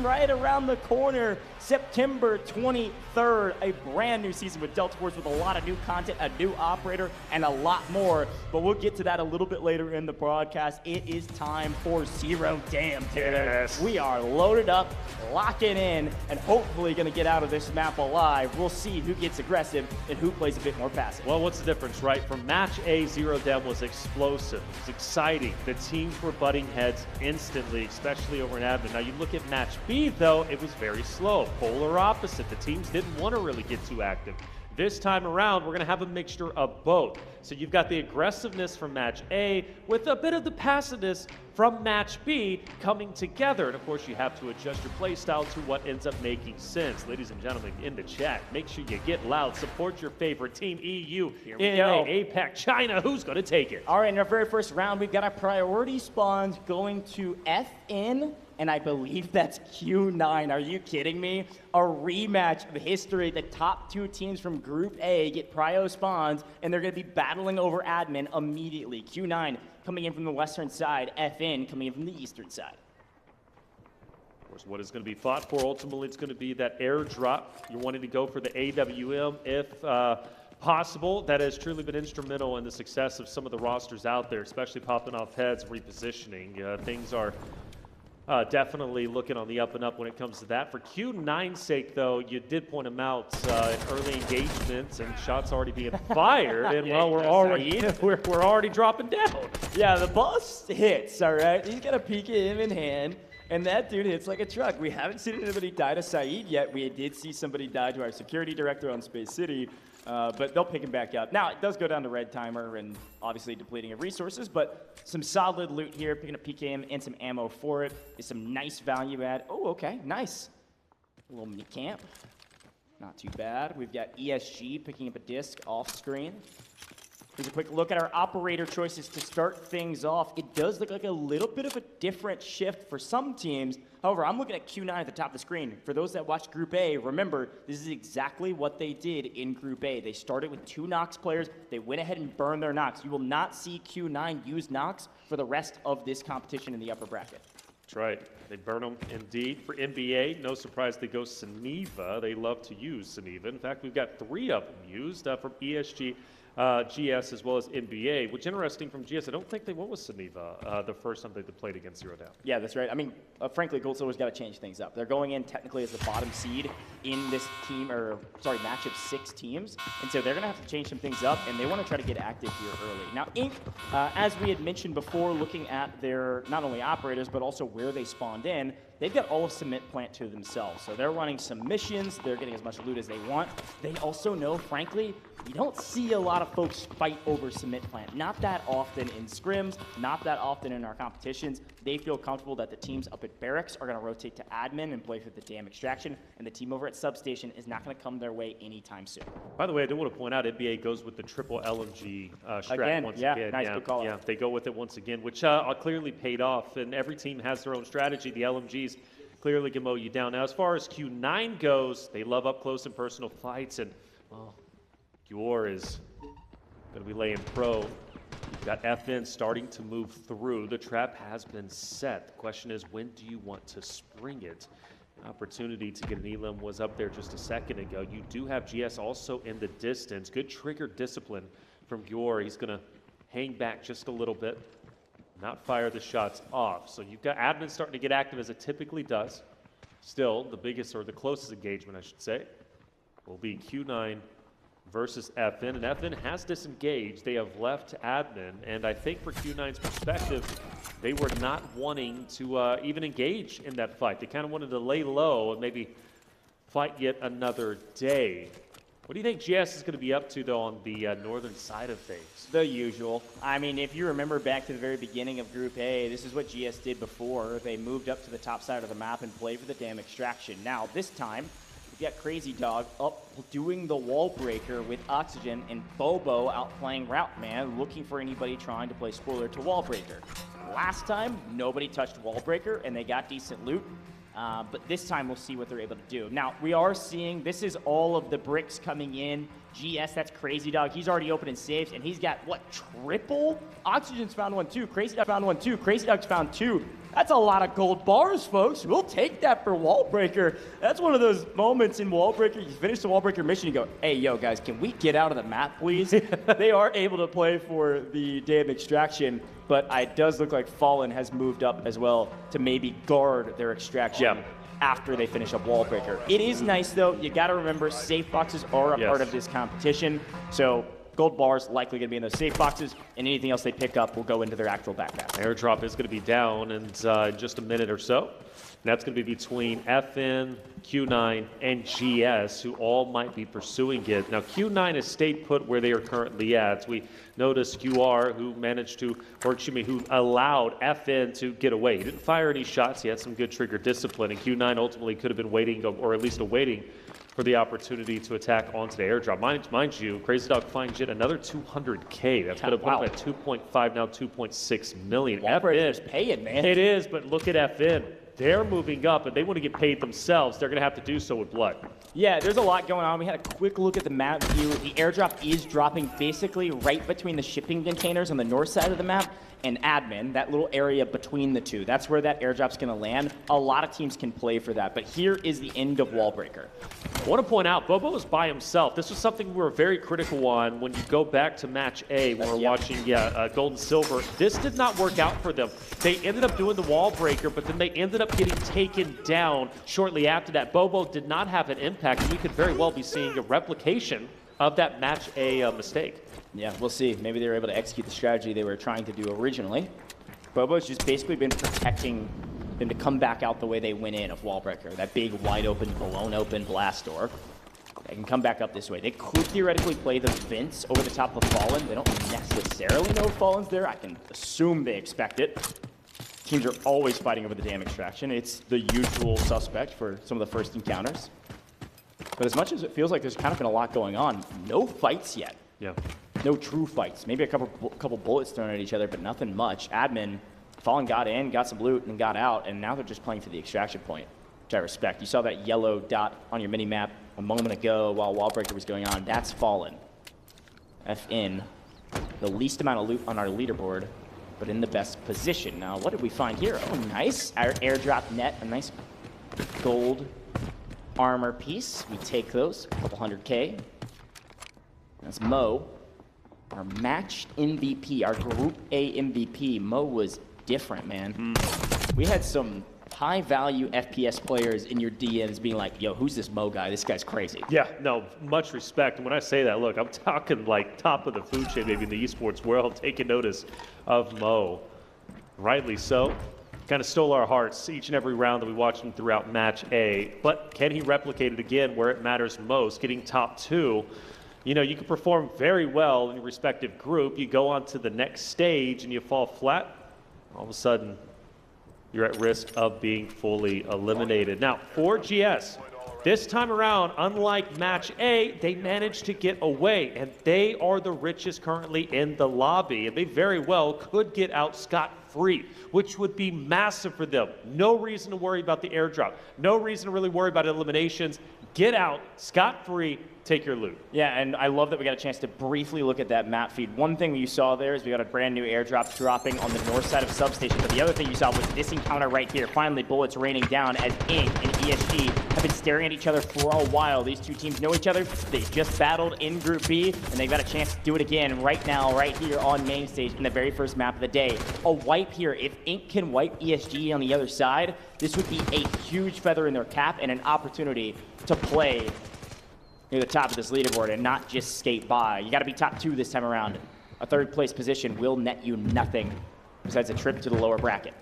right around the corner, September 23rd, a brand new season with Delta Force with a lot of new content, a new operator, and a lot more. But we'll get to that a little bit later in the broadcast. It is time for Zero Dam. Yes. We are loaded up, locking in, and hopefully going to get out of this map alive. We'll see who gets aggressive and who plays a bit more passive. Well, what's the difference, right? From match A, Zero Dam was explosive. It was exciting. The teams were butting heads instantly, especially over in admin. Now, you look at match B, though, it was very slow. Polar opposite. The teams didn't want to really get too active. This time around, we're going to have a mixture of both. So you've got the aggressiveness from match A with a bit of the passiveness from match B coming together. And of course, you have to adjust your play style to what ends up making sense. Ladies and gentlemen, in the chat, make sure you get loud. Support your favorite team, EU, NA, APAC, China. Who's going to take it? All right, in our very first round, we've got our priority spawns going to FN, and I believe that's Q9. Are you kidding me? A rematch of history. The top two teams from Group A get prio spawns, and they're going to be battling over admin immediately. Q9 coming in from the western side, FN coming in from the eastern side. Of course, what is going to be fought for? Ultimately, it's going to be that airdrop. You're wanting to go for the AWM if possible. That has truly been instrumental in the success of some of the rosters out there, especially popping off heads, repositioning. Things are definitely looking on the up and up when it comes to that. For Q9's sake, though, you did point them out in early engagements and shots already being fired, and well, we're already dropping down. Yeah, the boss hits, all right? He's got a PKM in hand, and that dude hits like a truck. We haven't seen anybody die to Saeed yet. We did see somebody die to our security director on Space City, but they'll pick him back up. Now, it does go down to red timer and obviously depleting of resources, but some solid loot here, picking up PKM and some ammo for it is some nice value add. Oh, okay, nice. A little mini camp. Not too bad. We've got ESG picking up a disc off screen. Here's a quick look at our operator choices to start things off. It does look like a little bit of a different shift for some teams. However, I'm looking at Q9 at the top of the screen. For those that watched Group A, remember, this is exactly what they did in Group A. They started with 2 Nox players. They went ahead and burned their Nox. You will not see Q9 use Nox for the rest of this competition in the upper bracket. That's right. They burn them indeed. For NBA, no surprise they go Suniva. They love to use Suniva. In fact, we've got 3 of them used from ESG, GS, as well as NBA, which interesting from GS. I don't think they went with Suniva the first time they played against Zero Dam. Yeah, that's right. I mean, frankly, Gold Silver's got to change things up. They're going in technically as the bottom seed in this team, or sorry, match of 6 teams, and so they're going to have to change some things up, and they want to try to get active here early. Now, Inc., as we had mentioned before, looking at their not only operators, but also where they spawned in, they've got all of Cement Plant to themselves. So they're running some missions. They're getting as much loot as they want. They also know, frankly, you don't see a lot of folks fight over Cement Plant. Not that often in scrims, not that often in our competitions. They feel comfortable that the teams up at Barracks are going to rotate to admin and play for the dam extraction, and the team over at Substation is not going to come their way anytime soon. By the way, I do want to point out NBA goes with the triple LMG strat once again. Nice, good call. Yeah, they go with it once again, which clearly paid off, and every team has their own strategy. The LMGs clearly can mow you down. Now, as far as Q9 goes, they love up close and personal fights, and well, Gior is going to be laying pro. You've got FN starting to move through. The trap has been set. The question is, when do you want to spring it? Opportunity to get an elim was up there just a second ago. You do have GS also in the distance. Good trigger discipline from Gior. He's going to hang back just a little bit, not fire the shots off. So you've got admin starting to get active as it typically does. Still, the biggest, or the closest engagement, I should say, will be Q9 versus FN, and FN has disengaged. They have left admin, and I think for Q9's perspective, they were not wanting to even engage in that fight. They kind of wanted to lay low and maybe fight yet another day. What do you think GS is going to be up to, though, on the northern side of things? The usual. I mean, if you remember back to the very beginning of Group A, this is what GS did before. They moved up to the top side of the map and played for the dam extraction. Now, this time, we've got Crazy Dog up doing the wall breaker with Oxygen, and Bobo out playing Route Man, looking for anybody trying to play spoiler to wall breaker. Last time, nobody touched wall breaker, and they got decent loot. But this time, we'll see what they're able to do. Now, we are seeing, this is all of the bricks coming in. GS, that's Crazy Dog. He's already opening safes, and he's got, what, triple? Oxygen's found one, too. Crazy Dog found one, too. Crazy Dog's found 2. That's a lot of gold bars, folks. We'll take that for Wall Breaker. That's one of those moments in Wall Breaker. You finish the Wall Breaker mission, you go, hey, yo, guys, can we get out of the map, please? They are able to play for the damn extraction, but it does look like Fallen has moved up as well to maybe guard their extraction after they finish up Wall Breaker. It is nice, though. You got to remember, safe boxes are a part of this competition. So gold bars likely going to be in those safe boxes, and anything else they pick up will go into their actual backpack. Airdrop is going to be down in just a minute or so. And that's going to be between FN, Q9, and GS, who all might be pursuing it. Now, Q9 has stayed put where they are currently at. We noticed QR, who managed to, or excuse me, who allowed FN to get away. He didn't fire any shots. He had some good trigger discipline, and Q9 ultimately could have been waiting, or at least awaiting, for the opportunity to attack onto the airdrop. Mind you, Crazy Dog finds yet another 200K. That's going to put him at 2.5, now 2.6 million. Wallbreaker's paying, man. It is, but look at FN. They're moving up, and they want to get paid themselves. They're going to have to do so with blood. Yeah, there's a lot going on. We had a quick look at the map view. The airdrop is dropping basically right between the shipping containers on the north side of the map and admin, that little area between the two. That's where that airdrop's going to land. A lot of teams can play for that, but here is the end of Wallbreaker. I want to point out, Bobo was by himself. This was something we were very critical on when you go back to match A when we're watching Gold and Silver. This did not work out for them. They ended up doing the Wallbreaker, but then they ended up getting taken down shortly after that. Bobo did not have an impact, and we could very well be seeing a replication of that match A mistake. Yeah, we'll see. Maybe they were able to execute the strategy they were trying to do originally. Bobo's just basically been protecting them to come back out the way they went in of Wallbreaker, that big, wide open, blown open blast door. They can come back up this way. They could theoretically play the Vince over the top of Fallen. They don't necessarily know if Fallen's there. I can assume they expect it. Teams are always fighting over the damn extraction. It's the usual suspect for some of the first encounters. But as much as it feels like there's kind of been a lot going on, no fights yet. Yeah. No true fights. Maybe a couple bullets thrown at each other, but nothing much. Admin, Fallen got in, got some loot, and got out, and now they're just playing for the extraction point, which I respect. You saw that yellow dot on your mini-map a moment ago while Wallbreaker was going on. That's Fallen. FN, the least amount of loot on our leaderboard, but in the best position. Now, what did we find here? Oh, nice. Our airdrop net, a nice gold armor piece. We take those, a couple 100K. That's Mo, our matched MVP, our Group A MVP. Mo was different, man. We had some high-value FPS players in your DMs being like, yo, who's this Mo guy? This guy's crazy. Yeah, no, much respect. And when I say that, look, I'm talking like top of the food chain maybe in the esports world, taking notice of Mo. Rightly so. Kind of stole our hearts each and every round that we watched him throughout match A. But can he replicate it again where it matters most, getting top 2? You know, you can perform very well in your respective group. You go on to the next stage and you fall flat. All of a sudden, you're at risk of being fully eliminated. Now, for GS, this time around, unlike match A, they managed to get away, and they are the richest currently in the lobby, and they very well could get out scot-free, which would be massive for them. No reason to worry about the airdrop. No reason to really worry about eliminations. Get out scot-free. Take your loot. Yeah, and I love that we got a chance to briefly look at that map feed. One thing you saw there is we got a brand new airdrop dropping on the north side of Substation, but the other thing you saw was this encounter right here. Finally, bullets raining down as Ink and ESG have been staring at each other for a while. These two teams know each other. They just battled in Group B, and they've got a chance to do it again right now, right here on main stage in the very first map of the day. A wipe here. If Ink can wipe ESG on the other side, this would be a huge feather in their cap and an opportunity to play near the top of this leaderboard and not just skate by. You got to be top 2 this time around. A third place position will net you nothing besides a trip to the lower bracket.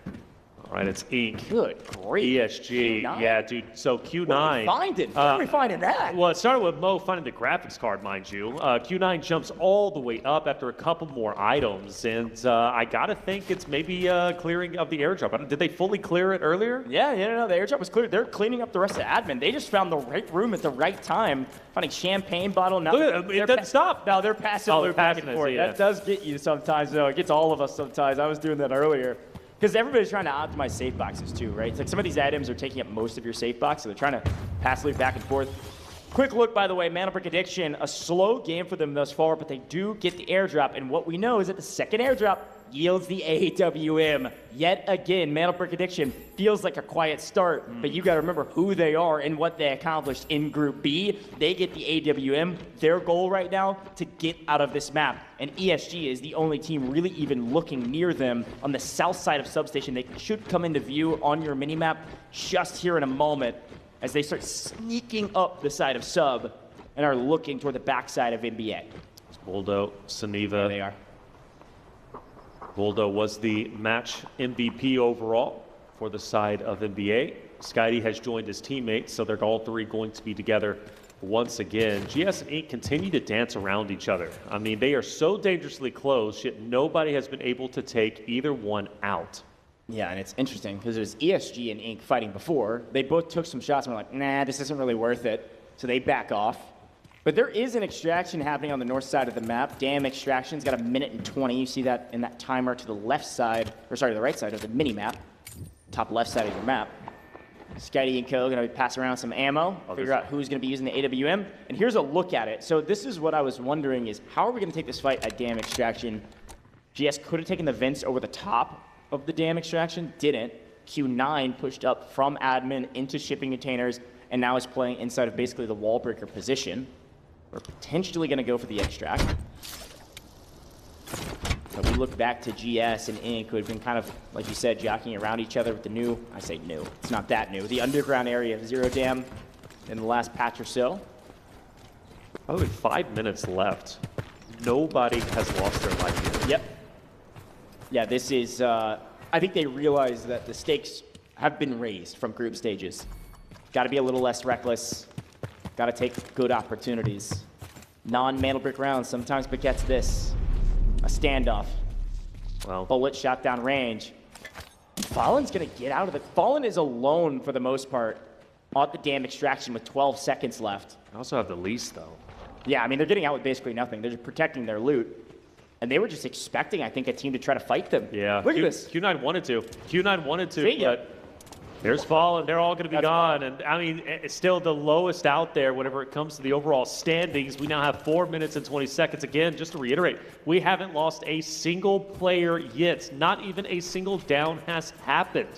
All right, it's Ink. Good, great. ESG, Q9? yeah, dude. So Q9. What are we finding? What are we finding that? Well, it started with Mo finding the graphics card, mind you. Q9 jumps all the way up after a couple more items, and I gotta think it's maybe clearing of the airdrop. Did they fully clear it earlier? Yeah, no, the airdrop was cleared. They're cleaning up the rest of admin. They just found the right room at the right time, finding champagne bottle. Now look, it doesn't stop. Now they're passing back and forth. Yeah. That does get you sometimes, though. It gets all of us sometimes. I was doing that earlier. Because everybody's trying to optimize safe boxes too, right? It's like some of these items are taking up most of your safe box, so they're trying to pass loot back and forth. Quick look, by the way, Mana Brick Addiction, a slow game for them thus far, but they do get the airdrop, and what we know is that the second airdrop yields the AWM. Yet again, Mantle Brick Addiction feels like a quiet start, but you got to remember who they are and what they accomplished in Group B. They get the AWM. Their goal right now to get out of this map. And ESG is the only team really even looking near them on the south side of Substation. They should come into view on your minimap just here in a moment as they start sneaking up the side of Sub and are looking toward the backside of NBA. It's Boldo, Saniva. There they are. Boldo was the match MVP overall for the side of NBA. Skydie has joined his teammates, so they're all three going to be together once again. GS and Inc. continue to dance around each other. I mean, they are so dangerously close, yet nobody has been able to take either one out. Yeah, and it's interesting because there's ESG and Inc. fighting before. They both took some shots and were like, nah, this isn't really worth it. So they back off. But there is an extraction happening on the north side of the map. Damn extraction's got 1 minute and 20. You see that in that timer to the left side, or sorry, the right side of the mini map. Top left side of your map. Skydie and Co. gonna pass around some ammo, figure out who's gonna be using the AWM. And here's a look at it. So this is what I was wondering is, how are we gonna take this fight at Dam Extraction? GS could have taken the vents over the top of the Dam Extraction, didn't. Q9 pushed up from admin into shipping containers, and now is playing inside of basically the wall breaker position. We're potentially gonna go for the extract. But we look back to GS and Inc., who had been kind of, like you said, jockeying around each other with the new, I say new, it's not that new, the underground area of Zero Dam in the last patch or so. Probably 5 minutes left. Nobody has lost their life here. Yep. Yeah, this is, I think they realize that the stakes have been raised from group stages. Got to be a little less reckless. Got to take good opportunities. Non-Mantle Brick rounds sometimes begets this. A standoff. Well, Bullet shot down range. Fallen's going to get out of the... Fallen is alone for the most part on the Dam Extraction with 12 seconds left. I also have the lease, though. Yeah, I mean, they're getting out with basically nothing. They're just protecting their loot. And they were just expecting, I think, a team to try to fight them. Yeah. Look at this. Q9 wanted to. Q9 wanted to, See ya. but there's Fallen. They're all going to be That's gone. And, I mean, it's still the lowest out there whenever it comes to the overall standings. We now have 4 minutes and 20 seconds. Again, just to reiterate, we haven't lost a single player yet. Not even a single down has happened.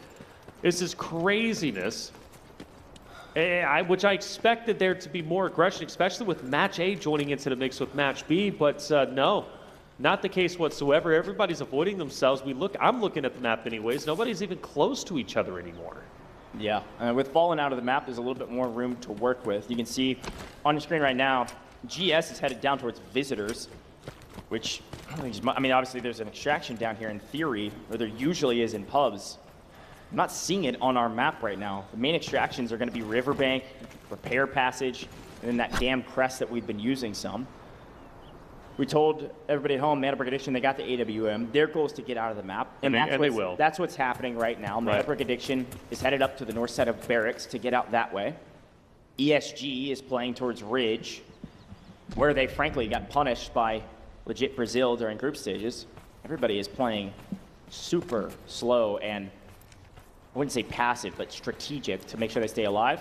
This is craziness. Which I expected there to be more aggression, especially with Match A joining into the mix with Match B, but no, not the case whatsoever. Everybody's avoiding themselves. I'm looking at the map anyways. Nobody's even close to each other anymore. Yeah, with Fallen out of the map, there's a little bit more room to work with. You can see on your screen right now, GS is headed down towards Visitors, which, I mean, obviously there's an extraction down here in theory, or there usually is in pubs. I'm not seeing it on our map right now. The main extractions are going to be Riverbank, Repair Passage, and then that damn crest that we've been using some. We told everybody at home, Mantle Brick Addiction, they got the AWM. Their goal is to get out of the map. And they will. That's what's happening right now. Mantle Brick Addiction is headed up to the north side of Barracks to get out that way. ESG is playing towards Ridge, where they frankly got punished by legit Brazil during group stages. Everybody is playing super slow and, I wouldn't say passive, but strategic to make sure they stay alive.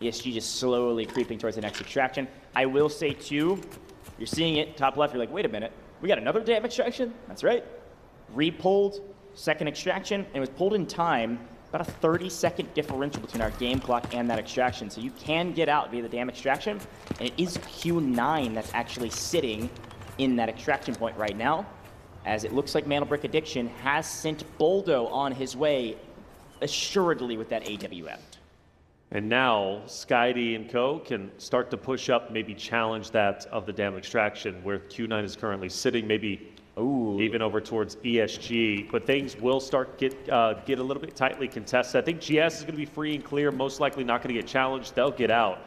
ESG just slowly creeping towards the next extraction. I will say, too, you're seeing it, top left, you're like, wait a minute, we got another Dam Extraction? That's right. Re-pulled, second extraction, and it was pulled in time, about a 30-second differential between our game clock and that extraction. So you can get out via the Dam Extraction, and it is Q9 that's actually sitting in that extraction point right now, as it looks like Mantle Brick Addiction has sent Boldo on his way, assuredly with that AWM. And now Skydie and Co. can start to push up, maybe challenge that of the Dam Extraction, where Q9 is currently sitting, maybe even over towards ESG. But things will start get a little bit tightly contested. I think GS is going to be free and clear, most likely not going to get challenged. They'll get out.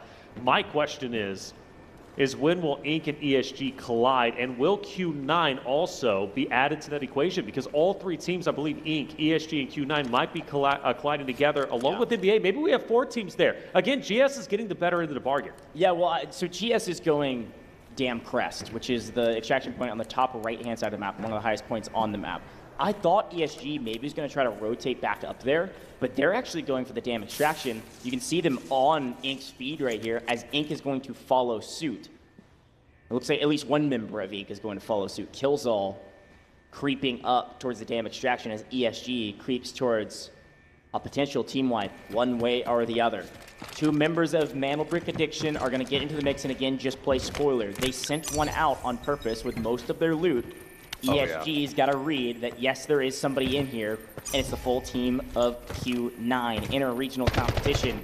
My question is when will Inc. and ESG collide, and will Q9 also be added to that equation? Because all three teams, I believe Inc., ESG, and Q9 might be colliding together along with NBA. Maybe we have 4 teams there. Again, GS is getting the better end of the bargain. Yeah, well, so GS is going Dam Crest, which is the extraction point on the top right-hand side of the map, one of the highest points on the map. I thought ESG maybe was going to try to rotate back up there, but they're actually going for the Dam Extraction. You can see them on Inc's feed right here, as Inc is going to follow suit. It looks like at least one member of Inc is going to follow suit. Killsall creeping up towards the dam extraction as ESG creeps towards a potential team wipe, one way or the other. Two members of Mandelbrick Addiction are going to get into the mix, and again, just play spoiler. They sent one out on purpose with most of their loot. ESG's got to read that, yes, there is somebody in here, and it's the full team of Q9. Inter-regional competition.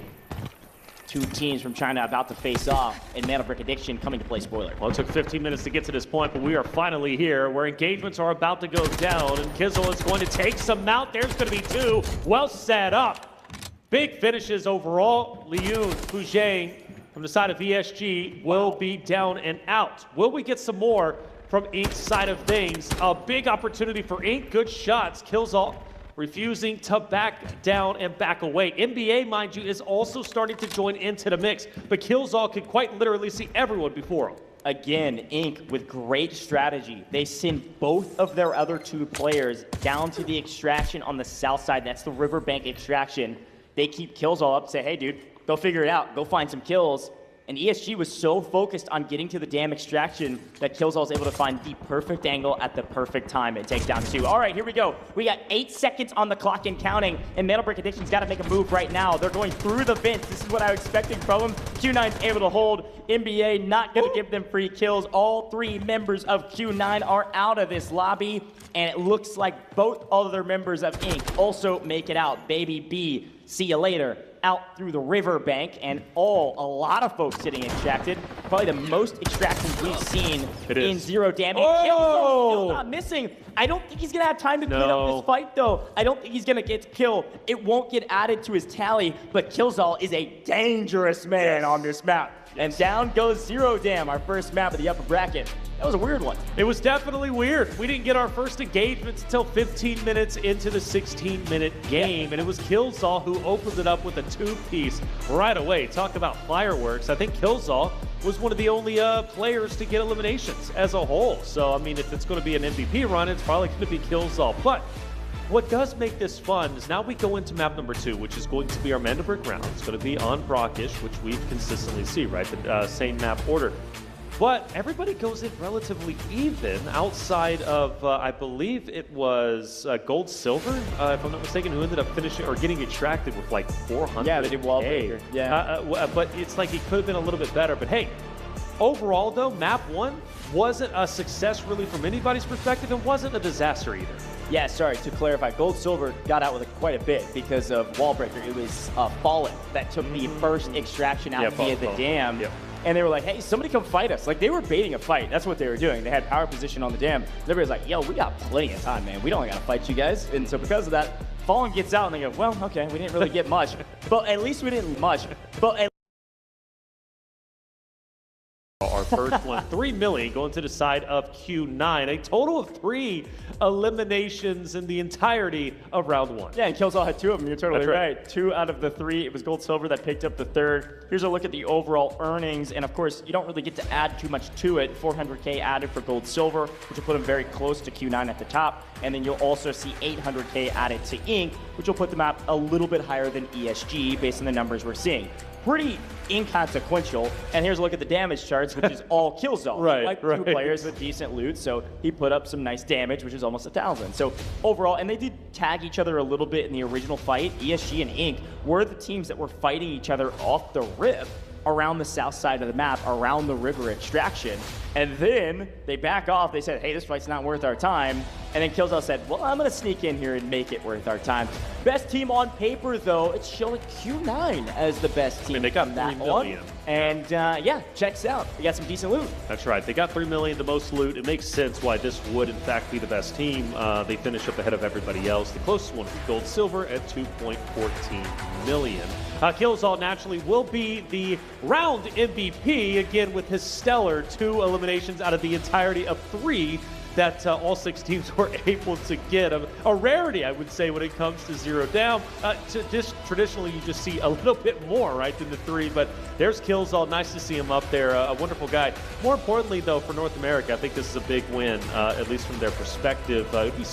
Two teams from China about to face off, and Mandelbrick Addiction coming to play spoiler. Well, it took 15 minutes to get to this point, but we are finally here where engagements are about to go down, and Kizzle is going to take some out. There's going to be two. Well set up. Big finishes overall. Liun, Fujang from the side of ESG will be down and out. Will we get some more from Ink's side of things? A big opportunity for Ink. Good shots. Killzall refusing to back down and back away. NBA, mind you, is also starting to join into the mix, but Killzall could quite literally see everyone before him. Again, Ink with great strategy. They send both of their other two players down to the extraction on the south side. That's the riverbank extraction. They keep Killzall up, say, hey, dude, go figure it out. Go find some kills. And ESG was so focused on getting to the dam extraction that Killzall was able to find the perfect angle at the perfect time and take down two. All right, here we go. We got 8 seconds on the clock and counting, and Mandelbrick Addiction's got to make a move right now. They're going through the vents. This is what I was expecting from them. Q9's able to hold. NBA not going to give them free kills. All 3 members of Q9 are out of this lobby, and it looks like both other members of Ink also make it out. Baby B, see you later. Out through the riverbank, and a lot of folks getting extracted. Probably the most extractions we've seen in zero damage. Oh! Still not missing. I don't think he's gonna have time to clean up this fight, though. I don't think he's gonna get to kill. It won't get added to his tally, but Killzall is a dangerous man on this map. And down goes Zero Dam, our first map of the upper bracket. That was a weird one. It was definitely weird. We didn't get our first engagements until 15 minutes into the 16-minute game, and it was Killzall who opened it up with a 2-piece right away. Talk about fireworks. I think Killzall was one of the only players to get eliminations as a whole. So, I mean, if it's going to be an MVP run, it's probably going to be Killzall. But what does make this fun is now we go into map number 2, which is going to be our Mandelbrick round. It's going to be on Brockish, which we consistently see, right? The same map order. But everybody goes in relatively even outside of, I believe it was Gold Silver, if I'm not mistaken, who ended up finishing or getting extracted with like 400. Yeah, they did wallbreaker. Yeah. But it's like it could have been a little bit better. But hey, overall though, map 1 wasn't a success really from anybody's perspective, and wasn't a disaster either. Yeah, sorry, to clarify, Gold Silver got out with quite a bit because of wallbreaker. It was Fallen that took the first extraction out via the dam. Yep. And they were like, hey, somebody come fight us. Like, they were baiting a fight. That's what they were doing. They had power position on the dam. And everybody's like, yo, we got plenty of time, man. We don't got to fight you guys. And so because of that, Fallen gets out and they go, well, okay, we didn't really get much. But at least we didn't much. But our first one, 3 million going to the side of Q9. A total of 3 eliminations in the entirety of round 1. Yeah, and Killzall had 2 of them. You're totally That's right. 2 out of the 3. It was Gold Silver that picked up the 3rd. Here's a look at the overall earnings. And of course, you don't really get to add too much to it. 400K added for Gold Silver, which will put them very close to Q9 at the top. And then you'll also see 800K added to Ink, which will put them up a little bit higher than ESG based on the numbers we're seeing. Pretty inconsequential. And here's a look at the damage charts, which is all Killzall. Right. 2 players with decent loot, so he put up some nice damage, which is almost 1,000. So overall, and they did tag each other a little bit in the original fight. ESG and Ink were the teams that were fighting each other off the rip around the south side of the map, around the river extraction. And then they back off. They said, hey, this fight's not worth our time. And then Killzall said, well, I'm going to sneak in here and make it worth our time. Best team on paper, though, it's showing Q9 as the best team. And they got from that 3 million. one. And yeah, checks out. They got some decent loot. That's right. They got 3 million, the most loot. It makes sense why this would, in fact, be the best team. They finish up ahead of everybody else. The closest one is Gold Silver at 2.14 million. Killzall naturally will be the round MVP, again with his stellar 2 eliminations out of the entirety of 3 that all 6 teams were able to get. A rarity, I would say, when it comes to Zero Down. Traditionally, you just see a little bit more, right, than the 3, but there's Killzall. Nice to see him up there. A wonderful guy. More importantly, though, for North America, I think this is a big win, at least from their perspective. It would be